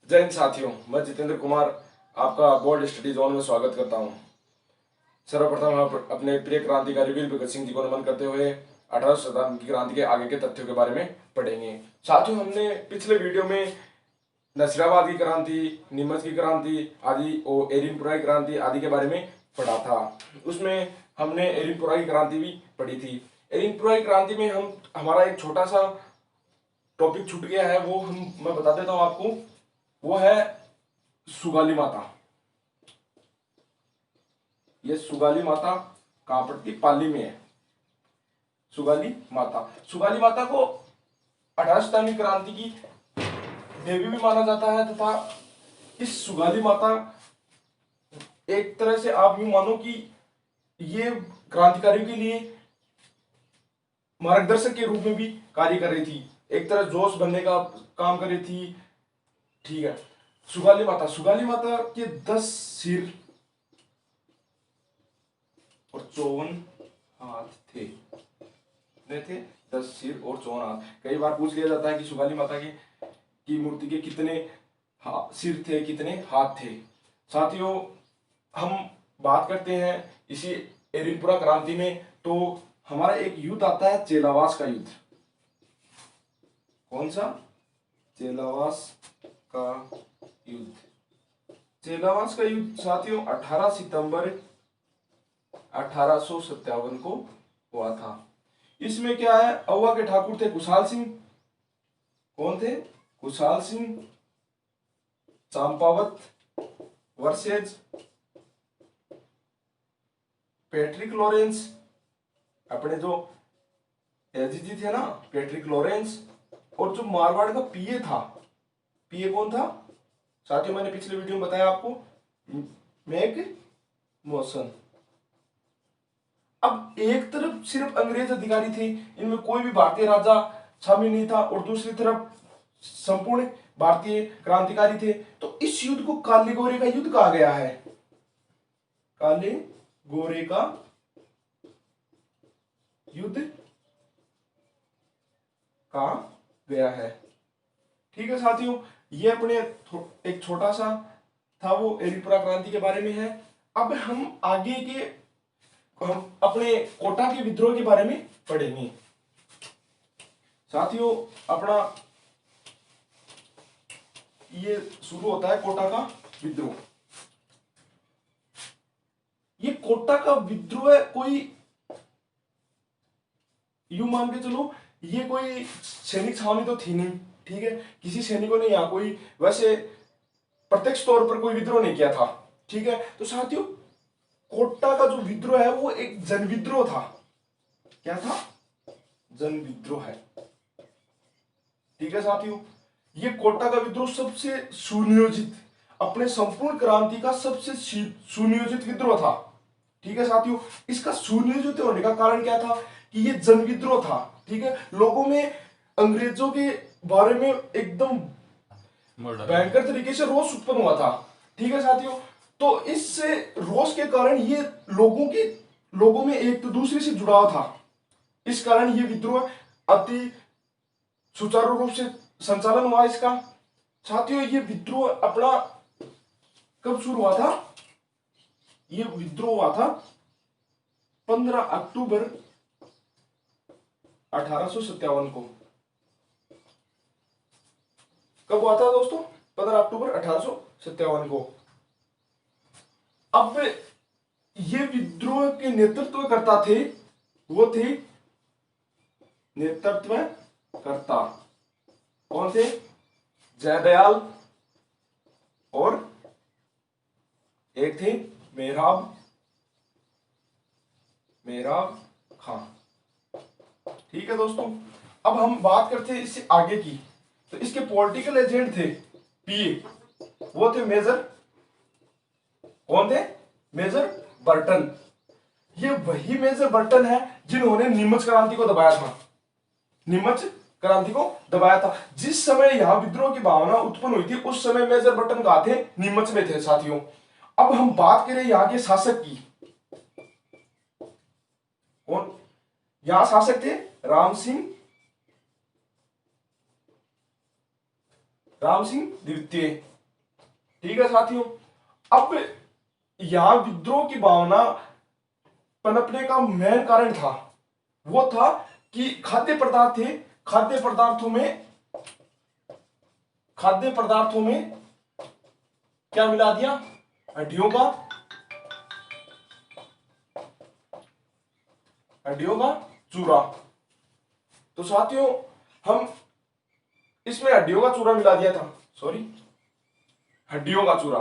जय हिंद साथियों, मैं जितेंद्र कुमार आपका बोर्ड स्टडी जोन में स्वागत करता हूं। सर्वप्रथम हम अपने प्रिय क्रांतिकारी वीर भगत सिंह जी को नमन करते हुए 18वीं शताब्दी की क्रांति के आगे के तथ्यों के बारे में पढ़ेंगे। साथियों, हमने पिछले वीडियो में नसीराबाद की क्रांति, नीमच की क्रांति आदि और एरिनपुरा की क्रांति आदि के बारे में पढ़ा था। उसमें हमने एरिनपुरा की क्रांति भी पढ़ी थी। एरिनपुरा की क्रांति में हमारा एक छोटा सा टॉपिक छूट गया है, वो मैं बता देता हूं आपको। वो है सुगाली माता। ये सुगाली माता कहां पड़ती? पाली में है सुगाली माता को 18वीं शताब्दी क्रांति की देवी भी माना जाता है तथा इस सुगाली माता एक तरह से आप यूं मानो कि ये क्रांतिकारियों के लिए मार्गदर्शक के रूप में भी कार्य कर रही थी। एक तरह जोश बनने का काम कर रही थी। ठीक है। सुगाली माता के 10 सिर और 54 हाथ थे। कितने थे? 10 सिर और 54 हाथ। कई बार पूछ लिया जाता है कि सुगाली माता की मूर्ति के कितने सिर थे, कितने हाथ थे। साथियों, हम बात करते हैं इसी एरिनपुरा क्रांति में, तो हमारा एक युद्ध आता है, चेलावास का युद्ध। कौन सा? चेलावास का युद्ध। चेलावास का युद्ध साथियों 18 सितंबर 1857 को हुआ था। इसमें क्या है, अव्वा के ठाकुर थे कुशाल सिंह। कौन थे? Kushal Singh, Champawat versus Patrick Lawrence. अपने जो एजीजी थे ना, पैट्रिक लॉरेंस। और जो मारवाड़ का पीए था, पीए कौन था साथियों? मैंने पिछले वीडियो में बताया आपको, मैक मोशन। अब एक तरफ सिर्फ अंग्रेज अधिकारी थे, इनमें कोई भी भारतीय राजा शामिल नहीं था, और दूसरी तरफ संपूर्ण भारतीय क्रांतिकारी थे। तो इस युद्ध को काले गोरे का युद्ध कहा गया है। काले गोरे का युद्ध कहा गया है। ठीक है साथियों, ये अपने एक छोटा सा था वो एरिनपुरा क्रांति के बारे में है। अब हम आगे के अपने कोटा के विद्रोह के बारे में पढ़ेंगे। साथियों, अपना ये शुरू होता है कोटा का विद्रोह। ये कोटा का विद्रोह कोई यूं मान के चलो, ये कोई सैनिक छावनी तो थी नहीं। ठीक है, किसी सैनिकों ने यहाँ कोई वैसे प्रत्यक्ष तौर पर कोई विद्रोह नहीं किया था। ठीक है, तो साथियों कोटा का जो विद्रोह है वो एक जन विद्रोह था। क्या था? जन विद्रोह है। ठीक है साथियों, ये कोटा का विद्रोह सबसे सुनियोजित, अपने संपूर्ण क्रांति का सबसे सुनियोजित विद्रोह था। ठीक है साथियों, इसका सुनियोजित होने का कारण क्या था कि ये जन विद्रोह था। ठीक है, लोगों में अंग्रेजों के बारे में एकदम भयंकर तरीके से रोष उत्पन्न हुआ था। ठीक है साथियों, तो इस रोष के कारण ये लोगों में एक तो दूसरे से जुड़ाव था। इस कारण ये विद्रोह अति सुचारू रूप से संचालन हुआ इसका। साथियों, ये विद्रोह अपना कब शुरू हुआ था? ये विद्रोह हुआ था 15 अक्टूबर 1857 को। कब हुआ था दोस्तों? 15 अक्टूबर 1857 को। अब ये विद्रोह के नेतृत्व करता थे, वो थे नेतृत्वकर्ता। कौन थे? जयदयाल और एक थे मेहराब खां। ठीक है दोस्तों, अब हम बात करते हैं इससे आगे की। तो इसके पॉलिटिकल एजेंट थे पीए, वो थे मेजर। कौन थे? Major Burton. ये वही मेजर बर्टन है जिन्होंने नीमच क्रांति को दबाया था। नीमच क्रांति को दबाया था। जिस समय यहां विद्रोह की भावना उत्पन्न हुई थी, उस समय मेजर बर्टन कहां थे? नीमच में थे साथियों। अब हम बात करें यहां के शासक की। कौन यहां शासक थे? राम सिंह द्वितीय। ठीक है साथियों। अब यहां विद्रोह की भावना पनपने का मेन कारण था, वो था कि खाद्य पदार्थों में क्या मिला दिया, हड्डियों का चूरा। तो साथियों हम इसमें हड्डियों का चूरा मिला दिया था, सॉरी हड्डियों का चूरा,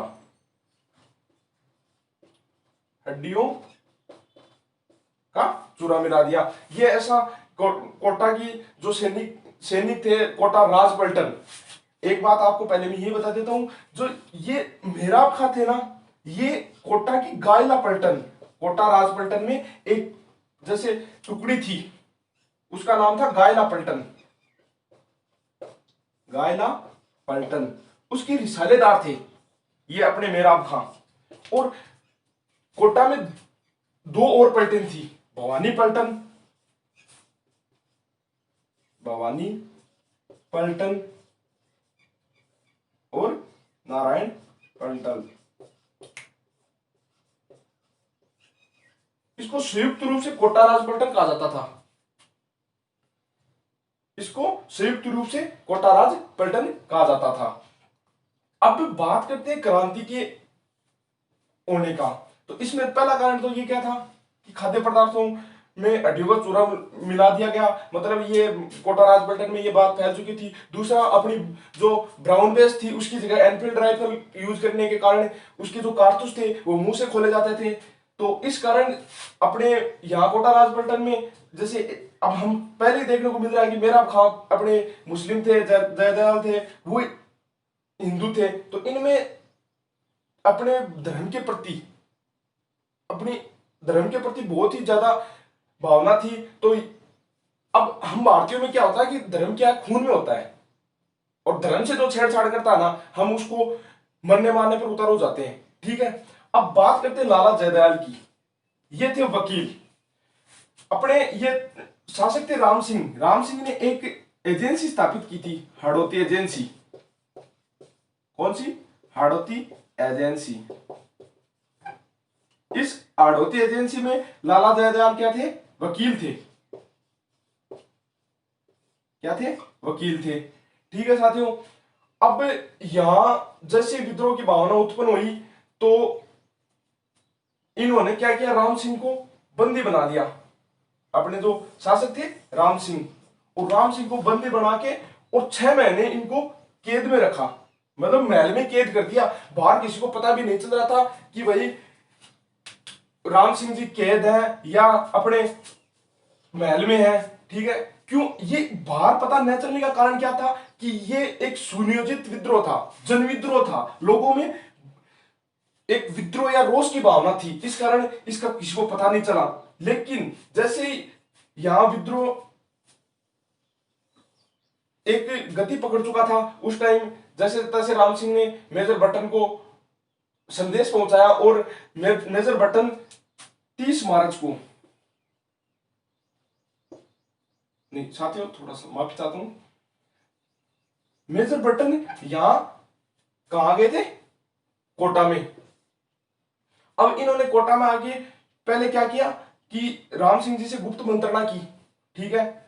हड्डियों का चूरा मिला दिया। ये ऐसा कोटा की जो सैनिक थे, कोटा राजपलटन, एक बात आपको पहले मैं ये बता देता हूं, जो ये मेहराब खां थे ना, ये कोटा की कोटा राजपलटन में एक जैसे टुकड़ी थी, उसका नाम था गायला पलटन, उसके रिसालेदार थे ये अपने मेहराब खां। और कोटा में दो और पलटन थी, भवानी पलटन और नारायण पलटन। इसको संयुक्त रूप से कोटा राज पलटन कहा जाता था, इसको संयुक्त रूप से कोटा राज पलटन कहा जाता था। अब बात करते हैं क्रांति के होने का। तो इसमें पहला कारण तो ये क्या था कि खाद्य पदार्थों में हड्डियों का चूरा मिला दिया गया, मतलब ये कोटा राज पलटन में ये बात फैल चुकी थी। दूसरा, अपनी जो ब्राउन बेस थी उसकी जगह एनफील्ड राइफल यूज करने के कारण उसके जो कारतूस थे वो मुंह से खोले जाते थे। तो इस कारण अपने यहाँ कोटा राज पलटन में, जैसे अब हम पहले देखने को मिल रहा है कि मेहराब खां अपने मुस्लिम थे, जयदयाल थे वो हिंदू थे, तो इनमें अपने धर्म के प्रति बहुत ही ज्यादा भावना थी। तो अब हम भारतीयों में क्या होता है कि धर्म क्या खून में होता है, और धर्म से जो छेड़छाड़ करता है ना, हम उसको मरने मारने पर उतर हो जाते हैं। ठीक है, अब बात करते हैं लाला जयदयाल की। ये थे वकील, अपने ये शासक थे राम सिंह ने एक एजेंसी स्थापित की थी, हाड़ौती एजेंसी। कौन सी? हाड़ौती एजेंसी। इस हाड़ौती एजेंसी में लाला जयदयाल क्या थे? वकील थे। क्या थे? वकील थे। ठीक है साथियों, अब यहां जैसे विद्रोह की भावना उत्पन्न हुई तो इन्होंने क्या किया, राम सिंह को बंदी बना दिया। अपने जो शासक थे राम सिंह, और राम सिंह को बंदी बना के और 6 महीने इनको कैद में रखा, मतलब महल में कैद कर दिया। बाहर किसी को पता भी नहीं चल रहा था कि भाई राम सिंह जी कैद है या अपने महल में है। ठीक है, क्यों ये बाहर पता न चलने का कारण क्या था कि ये एक सुनियोजित विद्रोह था, जनविद्रोह था, लोगों में एक विद्रोह या रोष की भावना थी, इस कारण इसका किसी को पता नहीं चला। लेकिन जैसे यहां विद्रोह एक गति पकड़ चुका था, उस टाइम जैसे तैसे राम सिंह ने मेजर बटन को संदेश पहुंचाया, और मेजर बटन 30 मार्च को, नहीं साथियों थोड़ा सा माफी चाहता हूं, मेजर बटन यहां कहां गए थे? कोटा में। अब इन्होंने कोटा में आके पहले क्या किया कि राम सिंह जी से गुप्त मंत्रणा की। ठीक है,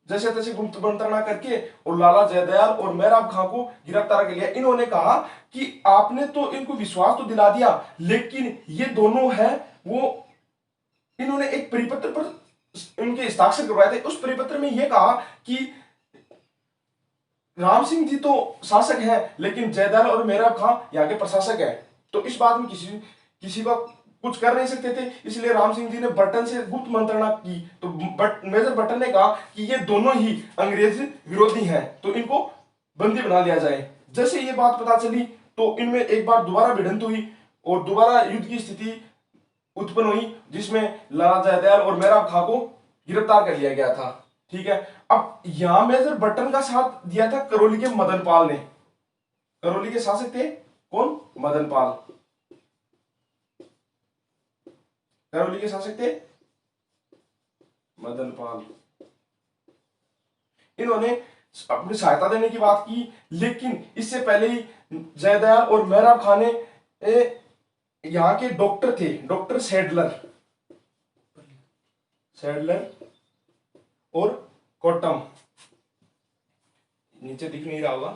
जैसे तैसे गुप्त मंत्रणा करके और लाला जयदयाल और मेहराब खां को गिरफ्तार कर लिया। इन्होंने कहा कि आपने तो इनको विश्वास तो दिला दिया, लेकिन ये दोनों है वो, इन्होंने एक परिपत्र पर उनके हस्ताक्षर करवाए थे। उस परिपत्र में यह कहा कि राम सिंह जी तो शासक है, लेकिन जयदयाल और मेहराब खां यहाँ के प्रशासक है। तो इस बात में किसी का कुछ कर नहीं सकते थे, इसलिए राम सिंह जी ने बटन से गुप्त मंत्रणा की। तो मेजर बटन ने कहा कि ये दोनों ही अंग्रेज विरोधी हैं, तो इनको बंदी बना लिया जाए। जैसे ये बात पता चली तो इनमें एक बार दोबारा भिड़ंत हुई और दोबारा युद्ध की स्थिति उत्पन्न हुई, जिसमें लाला जयदयाल और मेहराब खां को गिरफ्तार कर लिया गया था। ठीक है, अब यहां मेजर बटन का साथ दिया था करौली के मदन पाल ने। करौली के शासक थे कौन? मदन पाल। करौली के शासक थे मदन पाल। इन्होंने अपनी सहायता देने की बात की, लेकिन इससे पहले ही जयदयाल और मेहराब खां ने यहाँ के डॉक्टर थे, डॉक्टर सैडलर सैडलर और कोटम, नीचे दिख नहीं रहा होगा,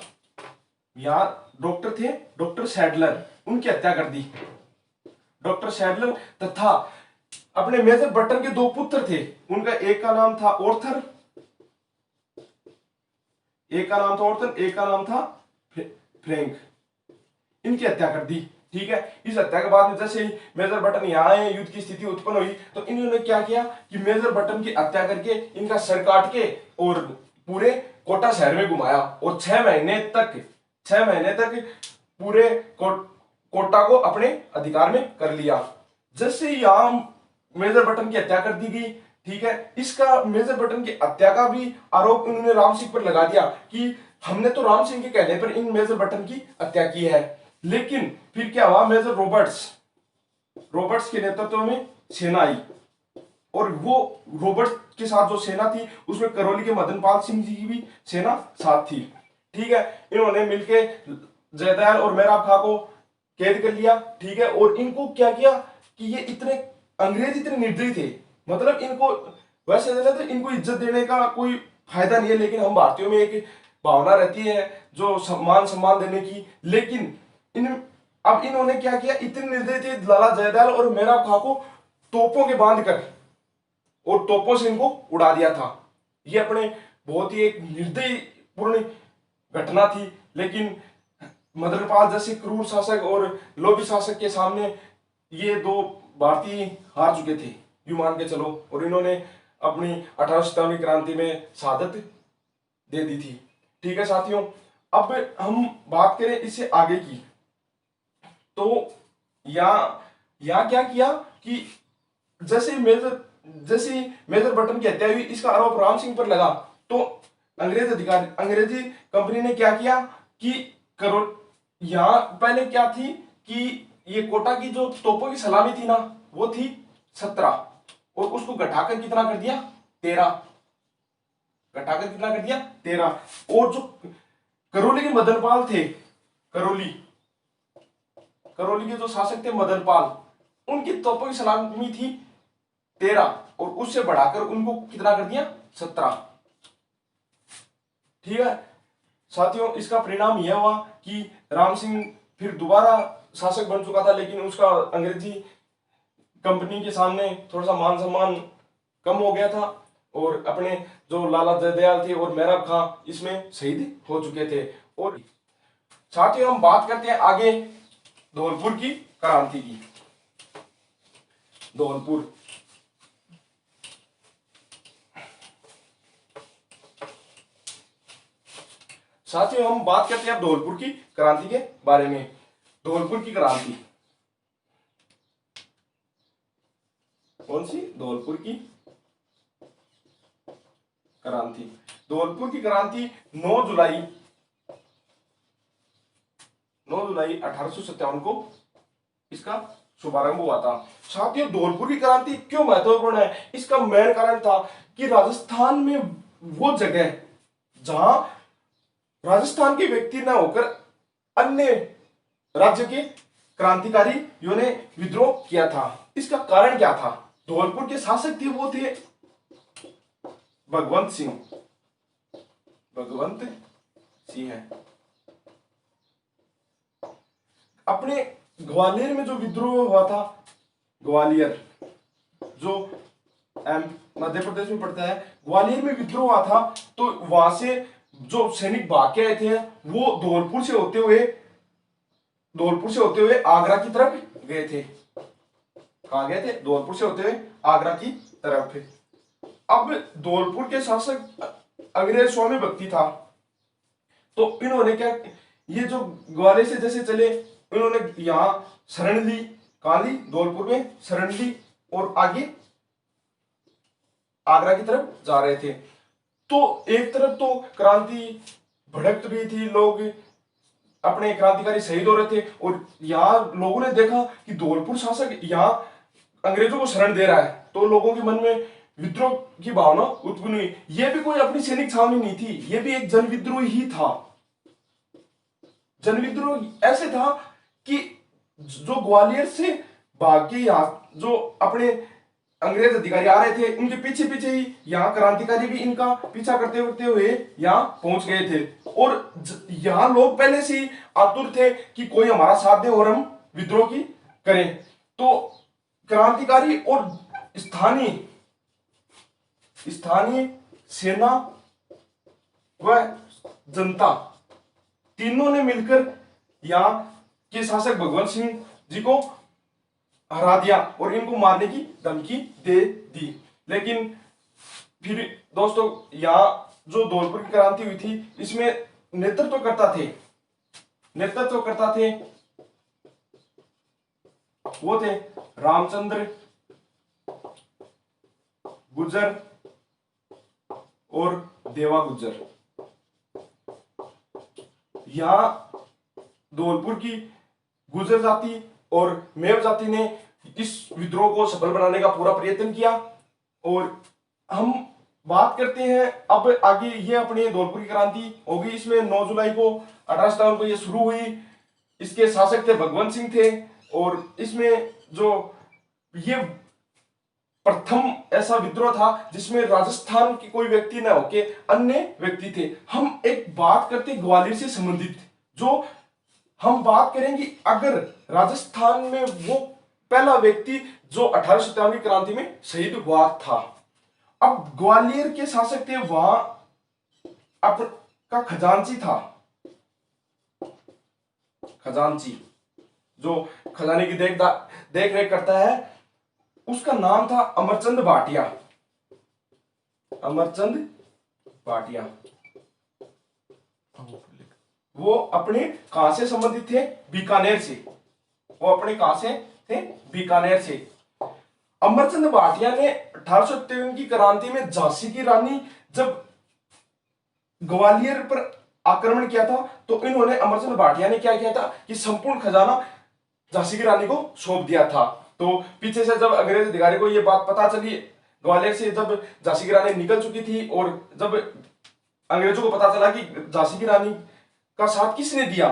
यहाँ डॉक्टर थे, डॉक्टर सैडलर, उनकी हत्या कर दी। डॉक्टर सैडलर तथा अपने मेजर बटन के दो पुत्र थे, उनका एक का नाम था ऑर्थर, एक का नाम था ऑर्थर, एक का नाम था फ्रैंक, इनकी हत्या कर दी। ठीक है, इस हत्या के बाद में जैसे ही मेजर बटन यहाँ आए, युद्ध की स्थिति उत्पन्न हुई, तो इन्होंने क्या किया कि मेजर बटन की हत्या करके इनका सर काट के और पूरे कोटा शहर में घुमाया, और 6 महीने तक पूरे कोटा को अपने अधिकार में कर लिया। जैसे ही यहाँ मेजर बटन की हत्या कर दी गई, ठीक है, इसका मेजर बटन की हत्या का भी आरोप उन्होंने राम सिंह पर लगा दिया कि हमने तो राम सिंह के कहने पर इन मेजर बटन की हत्या की है। लेकिन फिर क्या हुआ, मेजर रॉबर्ट्स के नेतृत्व में सेना आई, और वो रॉबर्ट्स के साथ जो सेना थी उसमें करौली के मदनपाल सिंह जी की भी सेना साथ थी। ठीक है, इन्होंने मिलके जयदयाल और मेहराब खां को कैद कर लिया। ठीक है, और इनको क्या किया कि ये इतने अंग्रेज इतने निर्दयी थे, मतलब इनको वैसे तो इनको इज्जत देने का कोई फायदा नहीं है, लेकिन हम भारतीयों में एक भावना रहती है जो सम्मान देने की। लेकिन अब इन्होंने क्या किया, इतने निर्दयी थे लाला जयदयाल और मेहराब खां को तोपों के बांध कर और तोपों से इनको उड़ा दिया था। ये अपने बहुत ही एक निर्दयी पूर्ण घटना थी, लेकिन मदनपाल जैसे क्रूर शासक और लोभी शासक के सामने ये दो भारतीय हार चुके थे, यूं मान के चलो, और इन्होंने अपनी 1857 क्रांति में शहादत दे दी थी। ठीक है साथियों, अब हम बात करें इससे आगे की, तो यहाँ क्या किया कि जैसे मेजर बटन की हत्या हुई, इसका आरोप राम सिंह पर लगा, तो अंग्रेजी कंपनी ने क्या किया कि करो, यहाँ पहले क्या थी कि ये कोटा की जो तोपों की सलामी थी ना, वो थी 17, और उसको घटाकर कितना कर दिया, 13, घटाकर कितना कर दिया, 13। और जो करौली के मदनपाल थे, करौली के जो शासक थे मदनपाल, उनकी तोपों की सलामी थी 13, और उससे बढ़ाकर उनको कितना कर दिया, 17। ठीक है साथियों, इसका परिणाम यह हुआ कि राम सिंह फिर दोबारा शासक बन चुका था, लेकिन उसका अंग्रेजी कंपनी के सामने थोड़ा सा मान सम्मान कम हो गया था, और अपने जो लाला जयदयाल थे और मेहराब खां इसमें शहीद हो चुके थे। और साथियों, हम बात करते हैं आगे धौलपुर की क्रांति की। धौलपुर, साथियों हम बात करते हैं अब धौलपुर की क्रांति के बारे में। धौलपुर की क्रांति कौन सी, धौलपुर की क्रांति। धौलपुर की क्रांति 9 जुलाई 1857 को इसका शुभारंभ हुआ था। साथियों, धौलपुर की क्रांति क्यों महत्वपूर्ण है, इसका मेन कारण था कि राजस्थान में वो जगह जहां राजस्थान के व्यक्ति न होकर अन्य राज्य के क्रांतिकारियों ने विद्रोह किया था। इसका कारण क्या था, धौलपुर के शासक थे वो थे भगवंत सिंह है। अपने ग्वालियर में जो विद्रोह हुआ था, ग्वालियर जो मध्य प्रदेश में पड़ता है, ग्वालियर में विद्रोह हुआ था, तो वहां से जो सैनिक भाग के आए थे वो धौलपुर से होते हुए आगरा की तरफ गए थे। कहां गए थे, धौलपुर से होते हुए आगरा की तरफ। अब धौलपुर के शासक अंग्रेज स्वामी भक्ति था, तो इन्होंने क्या, ये जो ग्वालियर से जैसे चले, इन्होंने यहां शरण ली, कहां ली, धौलपुर में शरण ली, और आगे आगरा की तरफ जा रहे थे। तो एक तरफ तो क्रांति भड़क रही थी, लोग अपने क्रांतिकारी शहीद हो रहे थे, और यहाँ लोगों ने देखा कि धौलपुर शासक यहाँ अंग्रेजों को शरण दे रहा है, तो लोगों के मन में विद्रोह की भावना उत्पन्न हुई। यह भी कोई अपनी सैनिक छावनी नहीं थी, यह भी एक जन विद्रोह ही था। जन विद्रोह ऐसे था कि जो ग्वालियर से भाग के यहाँ जो अपने अंग्रेज अधिकारी आ रहे थे, उनके पीछे पीछे ही यहाँ क्रांतिकारी भी इनका पीछा करते करते हुए यहाँ पहुंच गए थे। और यहाँ लोग पहले से ही आतुर थे कि कोई हमारा साथ दे और हम विद्रोह की करें। तो क्रांतिकारी और स्थानीय स्थानीय सेना व जनता तीनों ने मिलकर यहाँ के शासक भगवंत सिंह जी को हरा दिया और इनको मारने की धमकी दे दी। लेकिन फिर दोस्तों यहाँ जो धौलपुर की क्रांति हुई थी, इसमें नेतृत्व करता थे वो थे रामचंद्र गुर्जर और देवा गुर्जर। यहाँ धौलपुर की गुर्जर जाति और मेव जाति ने इस विद्रोह को सफल बनाने का पूरा प्रयत्न किया। और हम बात करते हैं अब आगे, ये अपने धौलपुर की क्रांति होगी। इसमें 9 जुलाई को 1857 को ये शुरू हुई। इसके शासक थे भगवंत सिंह थे। और इसमें जो ये प्रथम ऐसा विद्रोह था जिसमें राजस्थान की कोई व्यक्ति न होके अन्य व्यक्ति थे। हम एक बात करते ग्वालियर से संबंधित, जो हम बात करेंगे अगर राजस्थान में वो पहला व्यक्ति जो 1857 की क्रांति में शहीद हुआ था। अब ग्वालियर के शासक थे वहां आपका खजांची था। खजांची जो खजाने की देख रेख करता है, उसका नाम था अमरचंद भाटिया। अमरचंद भाटिया वो अपने कहां से संबंधित थे? बीकानेर से। वो अपने कहां से थे? बीकानेर से। अमरचंद भाटिया ने 1853 की क्रांति में झांसी की रानी जब ग्वालियर पर आक्रमण किया था, तो इन्होंने अमरचंद भाटिया ने क्या किया था कि संपूर्ण खजाना झांसी की रानी को सौंप दिया था। तो पीछे से जब अंग्रेज अधिकारी को यह बात पता चली, ग्वालियर से जब झांसी की रानी निकल चुकी थी और जब अंग्रेजों को पता चला कि झांसी की रानी का साथ किसने दिया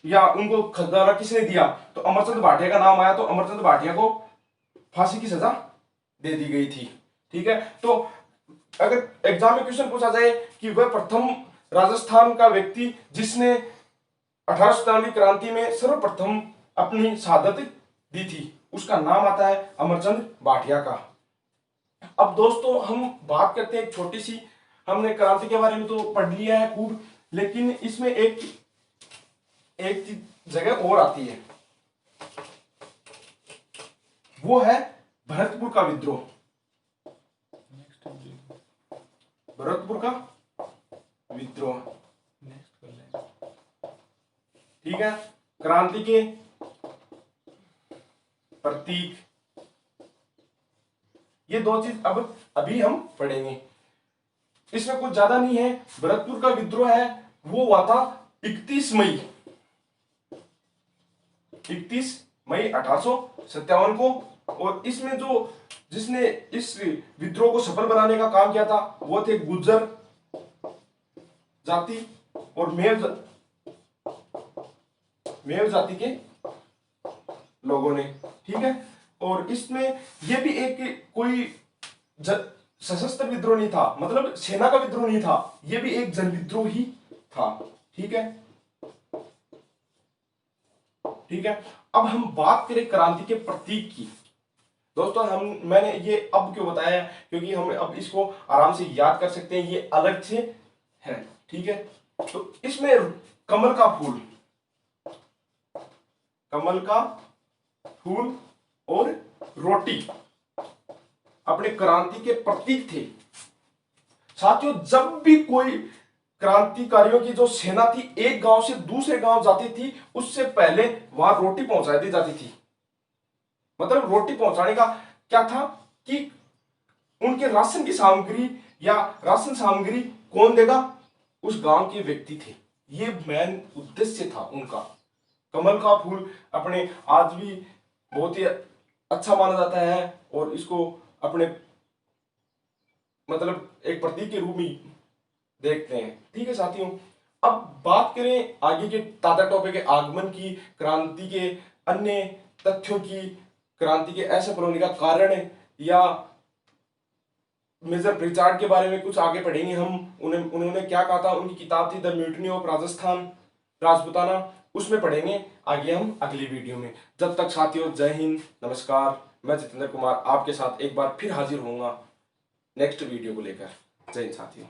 या उनको खजाना किसने दिया, तो अमरचंद भाटिया का नाम आया। तो अमरचंद भाटिया को फांसी की सजा दे दी गई थी। ठीक है, तो अगर एग्जाम में क्वेश्चन पूछा जाए कि वह प्रथम राजस्थान का व्यक्ति जिसने 1857 की क्रांति में सर्वप्रथम अपनी शहादत दी थी, उसका नाम आता है अमरचंद भाटिया का। अब दोस्तों हम बात करते हैं एक छोटी सी, हमने क्रांति के बारे में तो पढ़ लिया है खूब, लेकिन इसमें एक जगह और आती है, वो है भरतपुर का विद्रोह। भरतपुर का विद्रोह, ठीक है, क्रांति के प्रतीक, ये दो चीज अब अभी हम पढ़ेंगे। इसमें कुछ ज्यादा नहीं है। भरतपुर का विद्रोह है वो हुआ था 31 मई 1857 को। और इसमें जिसने इस विद्रोह को सफल बनाने का काम किया था वो थे गुर्जर जाति और मेव जाति के लोगों ने। ठीक है, और इसमें यह भी एक कोई सशस्त्र विद्रोह नहीं था, मतलब सेना का विद्रोह नहीं था, यह भी एक जन विद्रोह ही था। ठीक है, ठीक है। अब हम बात करें क्रांति के प्रतीक की। दोस्तों मैंने ये अब क्यों बताया, क्योंकि हम अब इसको आराम से याद कर सकते हैं, ये अलग से है। ठीक है, तो इसमें कमल का फूल और रोटी अपने क्रांति के प्रतीक थे। साथियों, जब भी कोई क्रांतिकारियों की जो सेना थी एक गांव से दूसरे गांव जाती थी, उससे पहले वहां रोटी पहुंचा दी जाती थी। मतलब रोटी पहुंचाने का क्या था कि उनके राशन की सामग्री या राशन सामग्री कौन देगा? उस गांव के व्यक्ति थे। ये मेन उद्देश्य था उनका। कमल का फूल अपने आज भी बहुत ही अच्छा माना जाता है और इसको अपने मतलब एक प्रतीक के रूप में देखते हैं। ठीक है साथियों, अब बात करें आगे के ताजा टॉपिक के आगमन की, क्रांति के अन्य तथ्यों की, क्रांति के ऐसे होने का कारण, या मेजर प्रिचार्ड के बारे में कुछ आगे पढ़ेंगे हम। उन्होंने क्या कहा था, उनकी किताब थी the mutiny of Rajasthan Rajputana, उसमें पढ़ेंगे आगे हम अगली वीडियो में। जब तक साथियों, जय हिंद, नमस्कार। मैं जितेंद्र कुमार आपके साथ एक बार फिर हाजिर होऊंगा नेक्स्ट वीडियो को लेकर। जय हिंद साथियों।